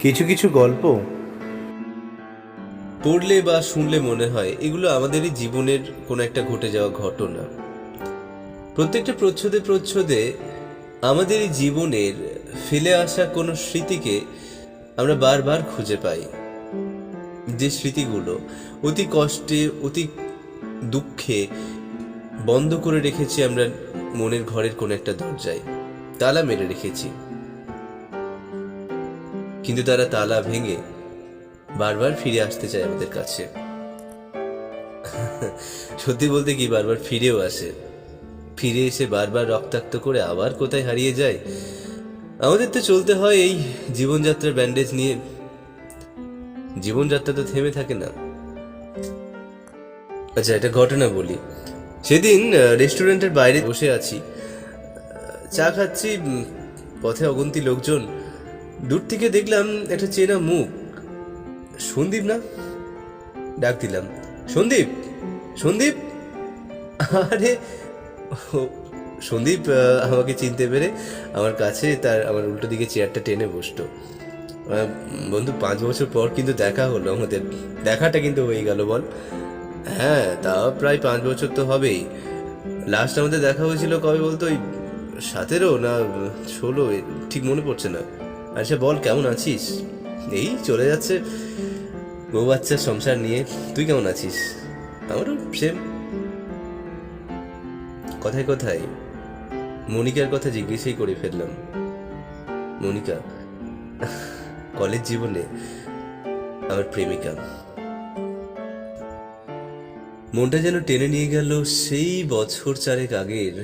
কিছু কিছু গল্প পড়লে বা শুনলে মনে হয় এগুলো আমাদেরই জীবনের কোনো একটা ঘটে যাওয়া ঘটনা। প্রত্যেকটা প্রচ্ছদে প্রচ্ছদে আমাদেরই জীবনের ফেলে আসা কোনো স্মৃতিকে আমরা বারবার খুঁজে পাই, যে স্মৃতিগুলো অতি কষ্টে অতি দুঃখে বন্ধ করে রেখেছি আমরা মনের ঘরের কোনো একটা দরজায়, তালা মেরে রেখেছি, কিন্তু তারা তালা ভেঙে বারবার ফিরে আসতে চায় আমাদের কাছে। সত্যি বলতে কি, বারবার ফিরেও আসে, ফিরে এসে বারবার রক্তাক্ত করে আবার কোথায় হারিয়ে যায়। আমাদের তো চলতে হয় এই জীবনযাত্রার ব্যান্ডেজ নিয়ে। জীবনযাত্রা তো থেমে থাকে না। আচ্ছা, একটা ঘটনা বলি। সেদিন রেস্টুরেন্টের বাইরে বসে আছি, চা খাচ্ছি, পথে অগন্তি লোকজন। দূর থেকে দেখলাম একটা চেনা মুখ। সন্দীপ না? ডাক দিলাম, সন্দীপ, সন্দীপ। আরে সন্দীপ আমাকে চিনতে পেরে আমার কাছে আমার উল্টো দিকে চেয়ারটা টেনে বসতো। বন্ধু, 5 বছর পর কিন্তু দেখা হলো আমাদের। দেখাটা কিন্তু হয়ে গেল বল? হ্যাঁ, তা প্রায় 5 বছর তো হবেই। লাস্ট আমাদের দেখা হয়েছিল কবে বলতো? ওই 17 না 16, ঠিক মনে পড়ছে না। আচ্ছা বল, কেমন আছিস? এই চলে যাচ্ছে, বউ বাচ্চার সংসার নিয়ে। তুই কেমন আছিস? আমারও সেম। কথায় কথায় মনিকার কথা জিজ্ঞেসই করে ফেললাম। মনিকা কলেজ জীবনে আমার প্রেমিকা। মনটা যেন টেনে নিয়ে গেল সেই বছর 4 আগের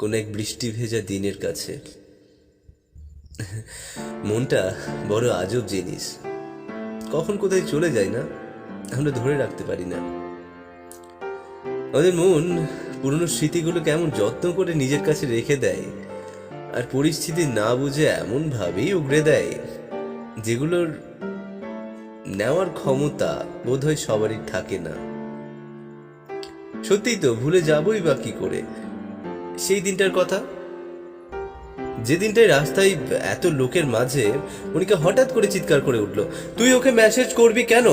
কোন এক বৃষ্টি ভেজা দিনের কাছে। মনটা বড় আজব জিনিস, কখন কোথায় চলে যায় না, আমরা ধরে রাখতে পারি না। আমাদের মন পুরনো স্মৃতিগুলো কেমন যত্ন করে নিজের কাছে রেখে দেয়, আর পরিস্থিতি না বুঝে এমন ভাবেই উগড়ে দেয় যেগুলোর নেওয়ার ক্ষমতা বোধহয় সবারই থাকে না। সত্যিই তো, ভুলে যাবই বা কি করে সেই দিনটার কথা, যে দিনটায় রাস্তায় এত লোকের মাঝে মনিকা হঠাৎ করে চিৎকার করে উঠল, তুই ওকে মেসেজ করবি কেন?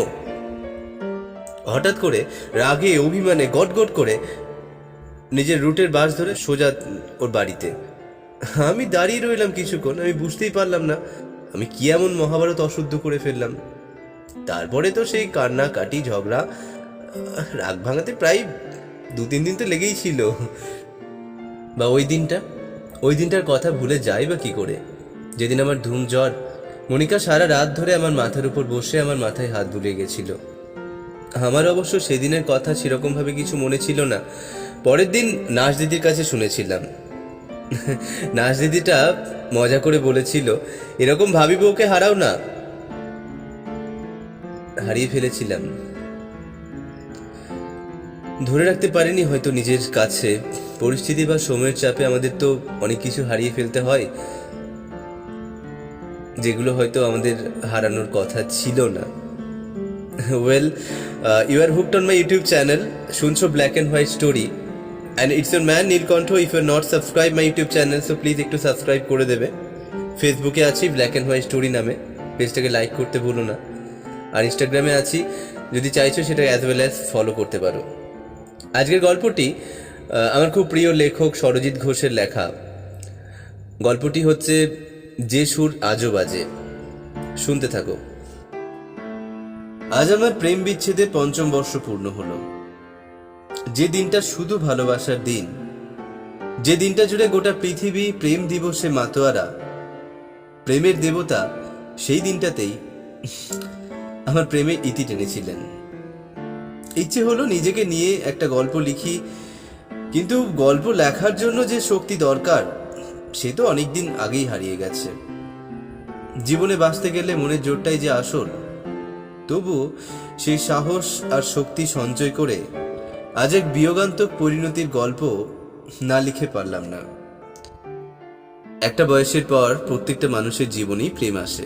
হঠাৎ করে রাগে অভিমানে গটগট করে নিজের রুটের বাস ধরে সোজা ওর বাড়িতে। আমি দাঁড়িয়ে রইলাম কিছুক্ষণ, আমি বুঝতেই পারলাম না আমি কি এমন মহাভারত অশুদ্ধ করে ফেললাম। তারপরে তো সেই কান্না কাটি ঝগড়া, রাগ ভাঙাতে প্রায় 2-3 দিন তো লেগেই ছিল। বা ওই দিনটার কথা ভুলে যাই বা কি করে, যেদিন আমার ধুম জ্বর। মনিকা সারা রাত ধরে আমার মাথার উপর বসে আমার মাথায় হাত বুলিয়ে গেছিল। আমার অবশ্য সেদিনের কথা সেরকম ভাবে কিছু মনে ছিল না। পরের দিন নার্স দিদির কাছে শুনেছিলাম। নার্স দিদিটা মজা করে বলেছিল, এরকম ভাবি বউকে হারাও না। হারিয়ে ফেলেছিলাম, ধরে রাখতে পারিনি হয়তো নিজের কাছে। পরিস্থিতি বা সময়ের চাপে আমাদের তো অনেক কিছু হারিয়ে ফেলতে হয়, যেগুলো হয়তো আমাদের হারানোর কথা ছিল না। Well, you are hooked on my YouTube channel, শুনছো black and white story, and it's your man Neelkantha. If you are not subscribe my YouTube channel, so please একটু সাবস্ক্রাইব করে দেবে। ফেসবুকে আছি ব্ল্যাক অ্যান্ড হোয়াইট স্টোরি নামে, পেজটাকে like করতে ভুলো না। আর ইনস্টাগ্রামে আছি, যদি চাইছো সেটা অ্যাজ ওয়েল অ্যাজ ফলো করতে পারো। আজকের গল্পটি আমার খুব প্রিয় লেখক সরজিৎ ঘোষের লেখা। গল্পটি হচ্ছে যে সুর আজও বাজে। শুনতে থাকো। আজ আমার প্রেম বিচ্ছেদে 5ম বর্ষ পূর্ণ হলো। যে দিনটা শুধু ভালোবাসার দিন, যে দিনটা জুড়ে গোটা পৃথিবী প্রেম দিবসে মাতোয়ারা, প্রেমের দেবতা সেই দিনটাতেই আমার প্রেমে ইতি টেনেছিলেন। ইচ্ছে হলো নিজেকে নিয়ে একটা গল্প লিখি, কিন্তু গল্প লেখার জন্য যে শক্তি দরকার সে তো অনেকদিন আগেই হারিয়ে গেছে। জীবনে বাঁচতে গেলে মনের জোরটাই যে আসল। তবু সেই সাহস আর শক্তি সঞ্চয় করে আজ এক বিয়োগান্তক পরিণতির গল্প না লিখে পারলাম না। একটা বয়সের পর প্রত্যেকটা মানুষের জীবনেই প্রেম আসে।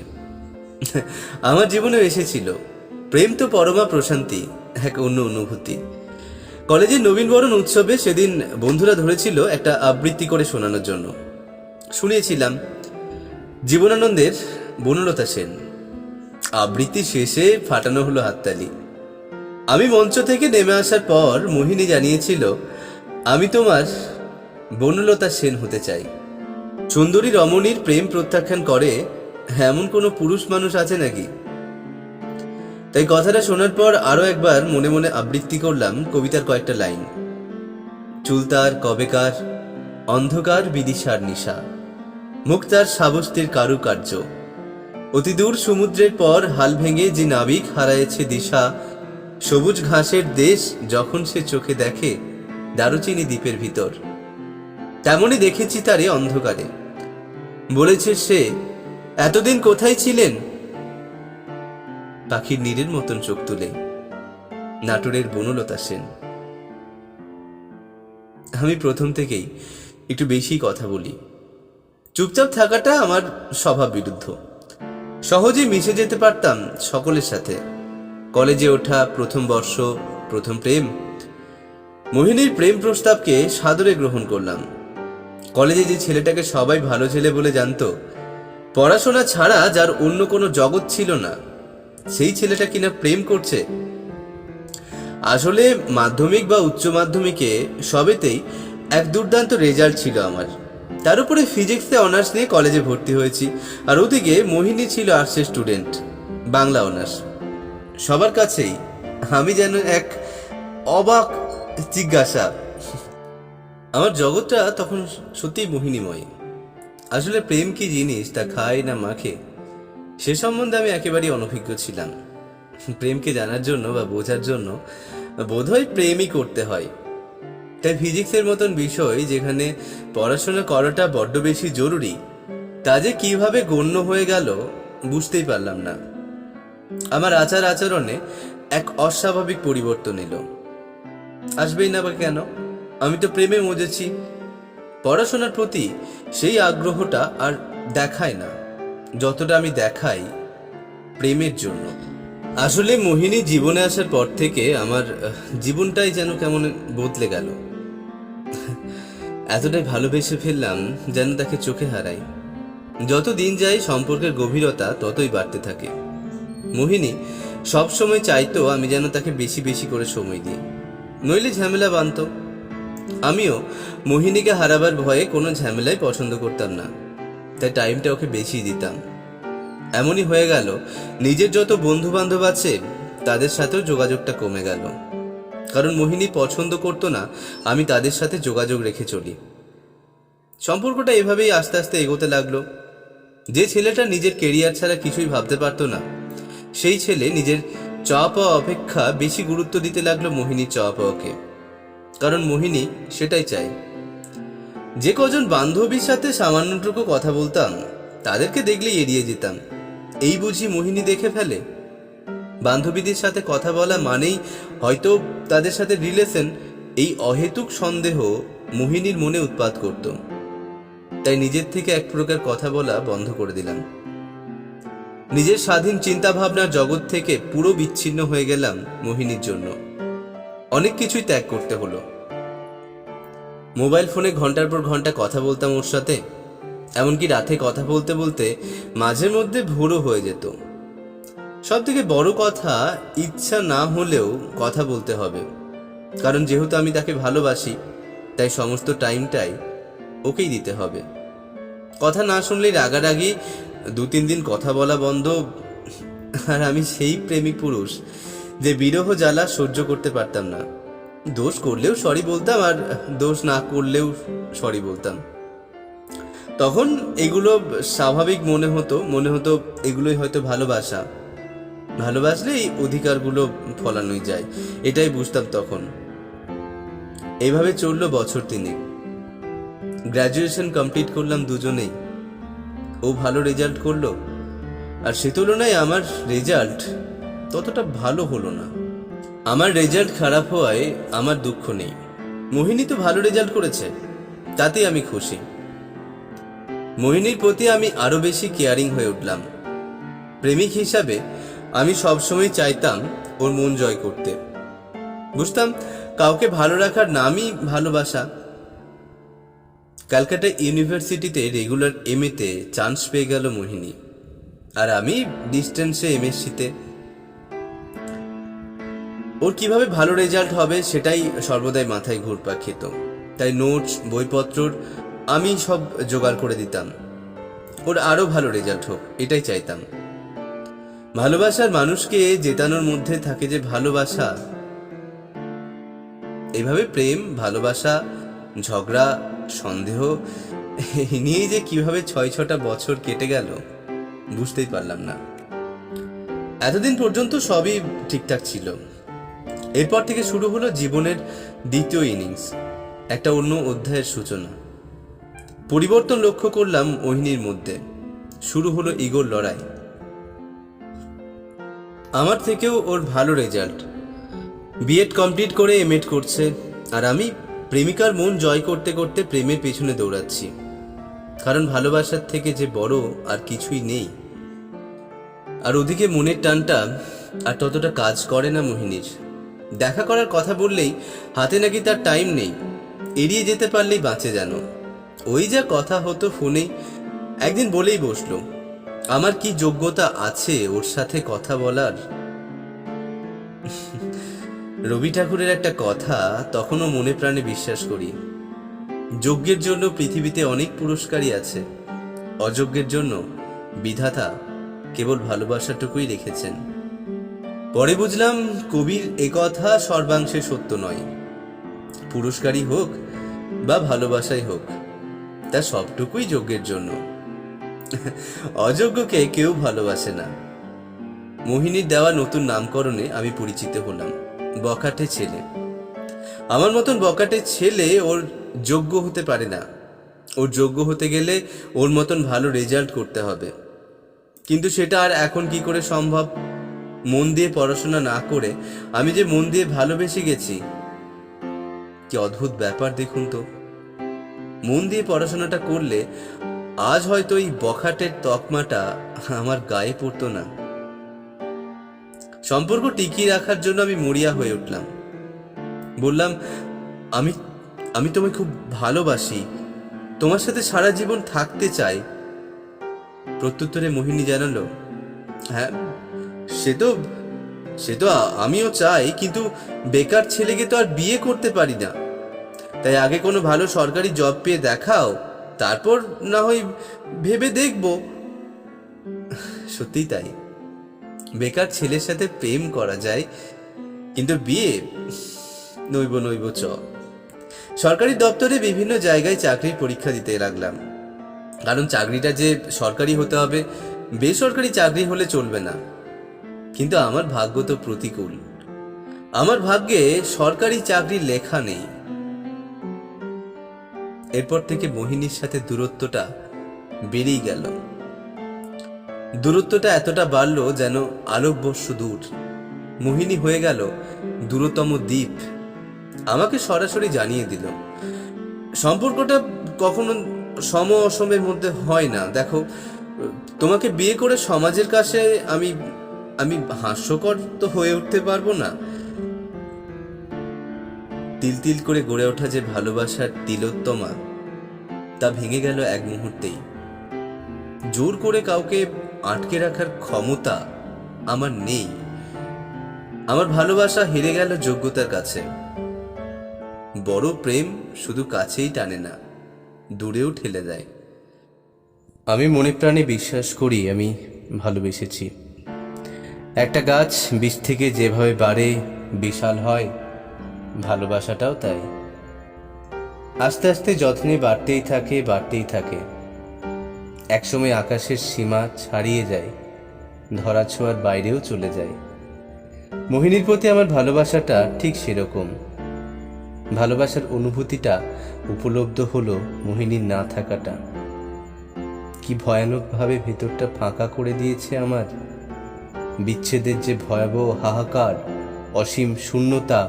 আমার জীবনেও এসেছিল। প্রেম তো পরমা প্রশান্তি, এক অন্য অনুভূতি। কলেজের নবীনবরণ উৎসবে সেদিন বন্ধুরা ধরেছিল একটা আবৃত্তি করে শোনানোর জন্য। শুনিয়েছিলাম জীবনানন্দের বনলতা সেন। আবৃত্তি শেষে ফাটানো হলো হাততালি। আমি মঞ্চ থেকে নেমে আসার পর মোহিনী জানিয়েছিল, আমি তোমার বনলতা সেন হতে চাই। সুন্দরী রমণীর প্রেম প্রত্যাখ্যান করে এমন কোনো পুরুষ মানুষ আছে নাকি? তাই কথাটা শোনার পর আরো একবার মনে মনে আবৃত্তি করলাম কবিতার কয়েকটা লাইন। চুল তার কবেকার, অন্ধকার বিদিশার নিশা, মুখ তার সাবস্তির কারুকার্য, অতি দূর সমুদ্রের পর হাল ভেঙে যে নাবিক হারায়েছে দিশা, সবুজ ঘাসের দেশ যখন সে চোখে দেখে দারুচিনি দ্বীপের ভিতর, তেমনি দেখেছি তারে অন্ধকারে। বলেছে সে, এতদিন কোথায় ছিলেন? পাখির নীরের মতন চোখ তুলে নাটোরের বনলতা সেন। আমি প্রথম থেকেই একটু বেশি কথা বলি। চুপচাপ থাকাটা আমার স্বভাব বিরুদ্ধ। সহজেই মিশে যেতে পারতাম সকলের সাথে। কলেজে ওঠা, প্রথম বর্ষ, প্রথম প্রেম। মোহিনীর প্রেম প্রস্তাবকে সাদরে গ্রহণ করলাম। কলেজে যে ছেলেটাকে সবাই ভালো ছেলে বলে জানতো, পড়াশোনা ছাড়া যার অন্য কোনো জগৎ ছিল না, সেই ছেলেটা কিনা প্রেম করছে। আসলে মাধ্যমিক বা উচ্চ মাধ্যমিকে সবেতেই এক দুর্দান্ত রেজাল্ট ছিল আমার। তার উপরে ফিজিক্সে অনার্স নিয়ে কলেজে ভর্তি হয়েছি, আর ওদিকে মোহিনী ছিল আর্টসের স্টুডেন্ট, বাংলা অনার্স। সবার কাছেই আমি যেন এক অবাক জিজ্ঞাসা। আমার জগৎটা তখন সত্যিই মোহিনীময়। আসলে প্রেম কি জিনিস তা খায় না মাখে, সে সম্বন্ধে আমি একেবারেই অনভিজ্ঞ ছিলাম। প্রেমকে জানার জন্য বা বোঝার জন্য বোধহয় প্রেমই করতে হয়। তাই ফিজিক্সের মতন বিষয় যেখানে পড়াশোনা করাটা বড্ড বেশি জরুরি, তা যে কিভাবে গণ্য হয়ে গেল বুঝতেই পারলাম না। আমার আচার আচরণে এক অস্বাভাবিক পরিবর্তন এলো। আসবেই না বা কেন? আমি তো প্রেমে মজেছি। পড়াশোনার প্রতি সেই আগ্রহটা আর দেখায় না যতটা আমি দেখাই প্রেমের জন্য। আসলে মোহিনী জীবনে আসার পর থেকে আমার জীবনটাই যেন কেমন বদলে গেল। এতটাই ভালোবেসে ফেললাম যেন তাকে চোখে হারাই। যত দিন যায় সম্পর্কের গভীরতা ততই বাড়তে থাকে। মোহিনী সবসময় চাইতো আমি যেন তাকে বেশি বেশি করে সময় দিই, নইলে ঝামেলা বাঁধত। আমিও মোহিনীকে হারাবার ভয়ে কোনো ঝামেলাই পছন্দ করতাম না, তাই টাইমটা ওকে বেশি দিতাম। এমনই হয়ে গেল, নিজের যত বন্ধু বান্ধব আছে তাদের সাথেও যোগাযোগটা কমে গেল, কারণ মোহিনী পছন্দ করতো না আমি তাদের সাথে যোগাযোগ রেখে চলি। সম্পর্কটা এভাবেই আস্তে আস্তে এগোতে লাগলো। যে ছেলেটা নিজের কেরিয়ার ছাড়া কিছুই ভাবতে পারতো না, সেই ছেলে নিজের চাওয়া পাওয়া অপেক্ষা বেশি গুরুত্ব দিতে লাগলো মোহিনীর চাওয়া পাওয়াকে, কারণ মোহিনী সেটাই চায়। যে কজন বান্ধবীর সাথে সামান্যটুকু কথা বলতাম তাদেরকে দেখলেই এড়িয়ে যেতাম। এই বুঝি মোহিনী দেখে ফেলে? বান্ধবীদের সাথে কথা বলা মানেই হয়তো তাদের সাথে রিলেশন, এই অহেতুক সন্দেহ মোহিনীর মনে উৎপাত করত। তাই নিজের থেকে এক প্রকার কথা বলা বন্ধ করে দিলাম। নিজের স্বাধীন চিন্তা ভাবনার জগৎ থেকে পুরো বিচ্ছিন্ন হয়ে গেলাম মোহিনীর জন্য। অনেক কিছুই ত্যাগ করতে হলো। মোবাইল ফোনে ঘন্টার পর ঘন্টা কথা বলতাম ওর সাথে, এমনকি রাতে কথা বলতে বলতে মাঝে মধ্যে ভোরও হয়ে যেত। সব থেকে বড় কথা, ইচ্ছা না হলেও কথা বলতে হবে, কারণ যেহেতু আমি তাকে ভালোবাসি তাই সমস্ত টাইমটাই ওকেই দিতে হবে। কথা না শুনলেই রাগারাগি 2-3 দিন কথা বলা বন্ধ। আর আমি সেই প্রেমিক পুরুষ যে বিরহ জ্বালা সহ্য করতে পারতাম না। দোষ করলেও সরি বলতাম, আর দোষ না করলেও সরি বলতাম। তখন এগুলো স্বাভাবিক মনে হতো এগুলোই হয়তো ভালোবাসা। ভালোবাসলে এই অধিকারগুলো ফলানোই যায়, এটাই বুঝতাম তখন। এইভাবে চললো বছর 3। গ্র্যাজুয়েশন কমপ্লিট করলাম দুজনেই। ও ভালো রেজাল্ট করলো, আর সে তুলনায় আমার রেজাল্ট ততটা ভালো হলো না। আমার রেজাল্ট খারাপ হওয়ায় আমার দুঃখ নেই। মোহিনী তো ভালো রেজাল্ট করেছে, তাতেই আমি খুশি। মোহিনীর প্রতি আমি আরো বেশি কেয়ারিং হয়ে উঠলাম। প্রেমিক হিসাবে আমি সবসময় চাইতাম ওর মন জয় করতে। বুঝতাম কাউকে ভালো রাখার নামই ভালোবাসা। ক্যালকাটা ইউনিভার্সিটিতে রেগুলার MA তে চান্স পেয়ে গেল মোহিনী। আর আমি ডিস্টেন্সে এমএসসিতে। ওর কিভাবে ভালো রেজাল্ট হবে সেটাই সর্বদাই মাথায় ঘুরপাক খেত। তাই নোটস, বইপত্রর আমি সব জোগাড় করে দিতাম। ওর আরো ভালো রেজাল্ট হোক এটাই চাইতাম। ভালোবাসার মানুষকে জেতানোর মধ্যে থাকে যে ভালোবাসা। এইভাবে প্রেম, ভালোবাসা, ঝগড়া, সন্দেহ এই নিয়েই যে কিভাবে 6-6টা বছর কেটে গেল বুঝতেই পারলাম না। এতদিন পর্যন্ত সবই ঠিকঠাক ছিল। এরপর থেকে শুরু হলো জীবনের দ্বিতীয় ইনিংস, একটা অন্য অধ্যায়ের সূচনা। পরিবর্তন লক্ষ্য করলাম মোহিনীর মধ্যে। শুরু হলো ইগোর লড়াই। আমার থেকেও ওর ভালো রেজাল্ট, বিএড কমপ্লিট করে এমএড করছে, আর আমি প্রেমিকার মন জয় করতে করতে প্রেমের পেছনে দৌড়াচ্ছি। কারণ ভালোবাসার থেকে যে বড় আর কিছুই নেই। আর ওদিকে মনের টানটা আর ততটা কাজ করে না মোহিনীর। দেখা করার কথা বললেই হাতে নাকি তার টাইম নেই, এড়িয়ে যেতে পারলেই বাঁচে যেন। ওই যা কথা হতো ফোনে, একদিন বলেই বসলো আমার কি যোগ্যতা আছে ওর সাথে কথা বলার। রবি ঠাকুরের একটা কথা তখনও মনে প্রাণে বিশ্বাস করি, যোগ্যের জন্য পৃথিবীতে অনেক পুরস্কারই আছে, অযোগ্যের জন্য বিধাতা কেবল ভালোবাসাটুকুই রেখেছেন। পরে বুঝলাম কবির একথা সর্বাংশে সত্য নয়। পুরস্কারই হোক বা ভালোবাসাই হোক, তা সবটুকুই যোগ্যের জন্য। অযোগ্যকে কেউ ভালোবাসে না। মোহিনীর দেওয়া নতুন নামকরণে আমি পরিচিত হলাম, বখাটে ছেলে। আমার মতন বখাটে ছেলে ওর যোগ্য হতে পারে না। ওর যোগ্য হতে গেলে ওর মতন ভালো রেজাল্ট করতে হবে। কিন্তু সেটা আর এখন কি করে সম্ভব? মন দিয়ে পড়াশোনা না করে আমি যে মন দিয়ে ভালোবেসে গেছি। কি অদ্ভুত ব্যাপার দেখুন তো। মন দিয়ে পড়াশোনাটা করলে আজ হয়তো এই বখাটের তকমাটা আমার গায়ে পড়তো না। সম্পর্ক টিকিয়ে রাখার জন্য আমি মরিয়া হয়ে উঠলাম। বললাম আমি আমি তোমায় খুব ভালোবাসি, তোমার সাথে সারা জীবন থাকতে চাই। প্রত্যুত্তরে মোহিনী জানালো, হ্যাঁ সে তো আমিও চাই, কিন্তু বেকার ছেলেকে তো আর বিয়ে করতে পারি না। তাই আগে কোনো ভালো সরকারি জব পেয়ে দেখাও, তারপর না হয় ভেবে দেখব। সত্যিই তাই, বেকার ছেলের সাথে প্রেম করা যায়, কিন্তু বিয়ে নইব চ। সরকারি দপ্তরে বিভিন্ন জায়গায় চাকরির পরীক্ষা দিতে লাগলাম, কারণ চাকরিটা যে সরকারি হতে হবে, বেসরকারি চাকরি হলে চলবে না। কিন্তু আমার ভাগ্য তো প্রতিকূল, আমার ভাগ্যে সরকারি চাকরি লেখা নেই। এরপর থেকে মোহিনীর সাথে দূরত্বটা বেড়েই গেল। দূরত্বটা এতটা বাড়লো যেন আলোকবর্ষ দূর। মোহিনী হয়ে গেল দূরতম দ্বীপ। আমাকে সরাসরি জানিয়ে দিল, সম্পর্কটা কখনো সম অসমের মধ্যে হয় না। দেখো, তোমাকে বিয়ে করে সমাজের কাছে আমি আমি হাস্যকর তো হয়ে উঠতে পারবো না। তিল তিল করে গড়ে ওঠা যে ভালোবাসার তিলোত্তমা, তা ভেঙে গেল এক মুহূর্তেই। জোর করে কাউকে আটকে রাখার ক্ষমতা আমার নেই। আমার ভালোবাসা হেরে গেল যোগ্যতার কাছে। বড় প্রেম শুধু কাছেই টানে না, দূরেও ঠেলে দেয়। আমি মনে প্রাণে বিশ্বাস করি আমি ভালোবেসেছি। একটা গাছ বীজ থেকে যেভাবে বাড়ে, বিশাল হয়, ভালোবাসাটাও তাই। আস্তে আস্তে যত্নে বাড়তেই থাকে। একসময় আকাশের সীমা ছাড়িয়ে যায়, ধরাছোঁয়ার বাইরেও চলে যায়। মোহিনীর প্রতি আমার ভালোবাসাটা ঠিক সেরকম। ভালোবাসার অনুভূতিটা উপলব্ধ হলো মোহিনীর না থাকাটা। কি ভয়ানকভাবে ভেতরটা ফাঁকা করে দিয়েছে আমার। বিচ্ছেদের যে ভয়াবহ হাহাকার, অসীম শূন্যতা,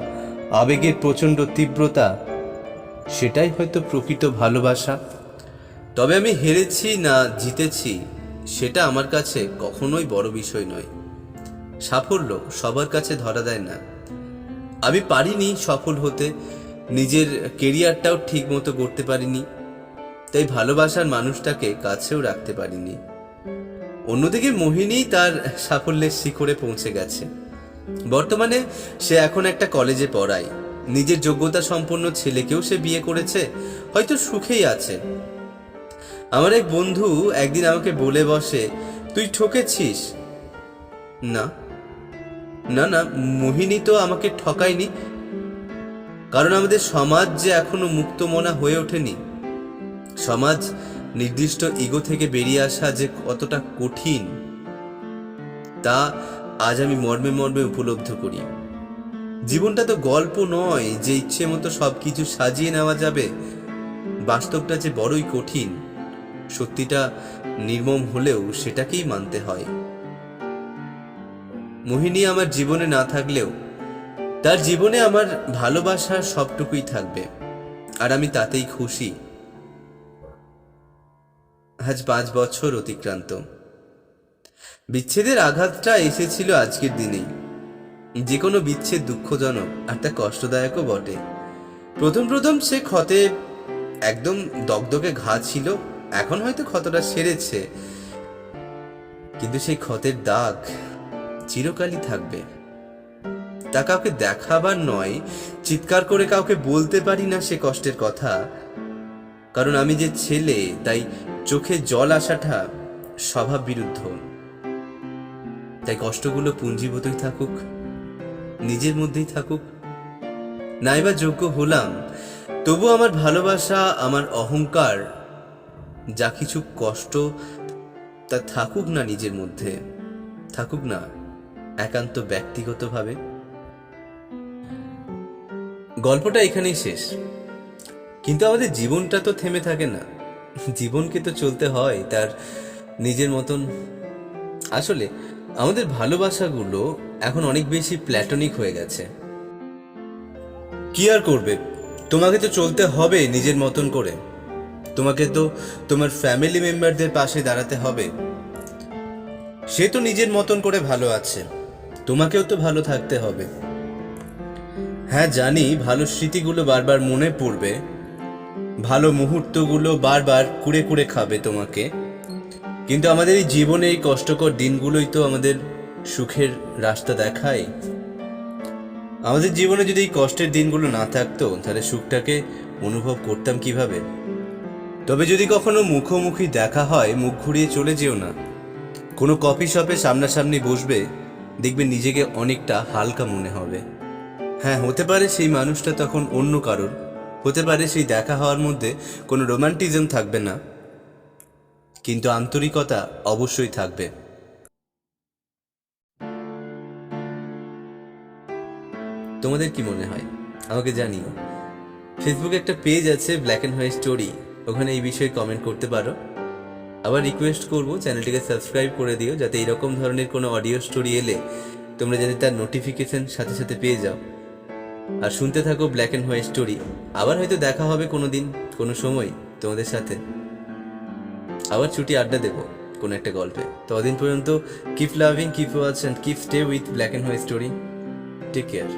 আবেগের প্রচণ্ড তীব্রতা, সেটাই হয়তো প্রকৃত ভালোবাসা। তবে আমি হেরেছি না জিতেছি সেটা আমার কাছে কখনোই বড় বিষয় নয়। সাফল্য সবার কাছে ধরা দেয় না। আমি পারিনি সফল হতে, নিজের কেরিয়ারটাও ঠিক মতো করতে পারিনি, তাই ভালোবাসার মানুষটাকে কাছেও রাখতে পারিনি। অন্যদিকে মোহিনী তার সাফল্যের শিখরে পৌঁছে গেছে। বর্তমানে সে এখন একটা কলেজে পড়ায়, নিজের যোগ্যতা সম্পন্ন ছেলেকেও সে বিয়ে করেছে, হয়তো সুখেই আছে। আমার এক বন্ধু একদিন আমাকে বলে বসে, তুই ঠকেছিস। না না না, মোহিনী তো আমাকে ঠকায়নি, কারণ আমাদের সমাজ যে এখনো মুক্তমনা হয়ে ওঠেনি। সমাজ নির্দিষ্ট ইগো থেকে বেরিয়ে আসা যে কতটা কঠিন তা আজ আমি মর্মে মর্মে উপলব্ধি করি। জীবনটা তো গল্প নয় যে ইচ্ছে মতো সবকিছু সাজিয়ে নেওয়া যাবে। বাস্তবটা যে বড়ই কঠিন, সত্যিটা নির্মম হলেও সেটাকেই মানতে হয়। মোহিনী আমার জীবনে না থাকলেও তার জীবনে আমার ভালোবাসার সবটুকুই থাকবে, আর আমি তাতেই খুশি। আজ 5 বছর অতিক্রান্ত। বিচ্ছেদের আঘাতটা এসেছিল আজকের দিনেই। যে কোনো বিচ্ছেদ দুঃখজনক আর তা কষ্টদায়কও বটে। প্রথম প্রথম সে ক্ষতে একদম দগদগে ঘা ছিল, এখন হয়তো ক্ষতটা সেরেছে, কিন্তু সেই ক্ষতের দাগ চিরকালই থাকবে। তা কাউকে দেখাবার নয়, চিৎকার করে কাউকে বলতে পারি না সে কষ্টের কথা, কারণ আমি যে ছেলে, তাই চোখে জল আসাটা স্বভাব বিরুদ্ধ। তাই কষ্টগুলো পুঞ্জীভূতই থাকুক, নিজের মধ্যেই থাকুক। নাইবা যোগ্য হলাম, তবু আমার ভালোবাসা, আমার অহংকার, যা কিছু কষ্ট, তা থাকুক না নিজের মধ্যে, থাকুক না একান্ত ব্যক্তিগতভাবে। গল্পটা এখানেই শেষ, কিন্তু আমাদের জীবনটা তো থেমে থাকে না। জীবনকে তো চলতে হয় তার নিজের মতন। আসলে আমাদের ভালোবাসাগুলো এখন অনেক বেশি প্ল্যাটনিক হয়ে গেছে। কি আর করবে, তোমাকে তো চলতে হবে নিজের মতন করে। তোমাকে তো তোমার ফ্যামিলি মেম্বারদের পাশে দাঁড়াতে হবে। সে তো নিজের মতন করে ভালো আছে, তোমাকেও তো ভালো থাকতে হবে। হ্যাঁ জানি, ভালো স্মৃতিগুলো বারবার মনে পড়বে, ভালো মুহূর্তগুলো বারবার কুড়ে কুড়ে খাবে তোমাকে, কিন্তু আমাদের এই জীবনে এই কষ্টকর দিনগুলোই তো আমাদের সুখের রাস্তা দেখায়। আমাদের জীবনে যদি এই কষ্টের দিনগুলো না থাকতো, তাহলে সুখটাকে অনুভব করতাম কিভাবে? তবে যদি কখনো মুখোমুখি দেখা হয়, মুখ ঘুরিয়ে চলে যেও না। কোনো কফি শপে সামনাসামনি বসবে, দেখবে নিজেকে অনেকটা হালকা মনে হবে। হ্যাঁ, হতে পারে সেই মানুষটা তখন অন্য কারোর, হতে পারে সেই দেখা হওয়ার মধ্যে কোনো রোমান্টিজম থাকবে না, কিন্তু আন্তরিকতা অবশ্যই থাকবে। তোমাদের কি মনে হয় আমাকে জানিও। ফেসবুকে একটা পেজ আছে ব্ল্যাক অ্যান্ড হোয়াইট স্টোরি, ওখানে এই বিষয়ে কমেন্ট করতে পারো। আবার রিকোয়েস্ট করবো চ্যানেলটিকে সাবস্ক্রাইব করে দিও, যাতে এইরকম ধরনের কোনো অডিও স্টোরি এলে তোমরা যাতে তার নোটিফিকেশন সাথে সাথে পেয়ে যাও। আর শুনতে থাকো ব্ল্যাক অ্যান্ড হোয়াইট স্টোরি। আবার হয়তো দেখা হবে কোনো দিন, কোনো সময় তোমাদের সাথে। আবার ছুটি আড্ডা দেবো কোনো একটা গল্পে। ততদিন পর্যন্ত keep loving, keep watch and keep stay with black and white story. Take care.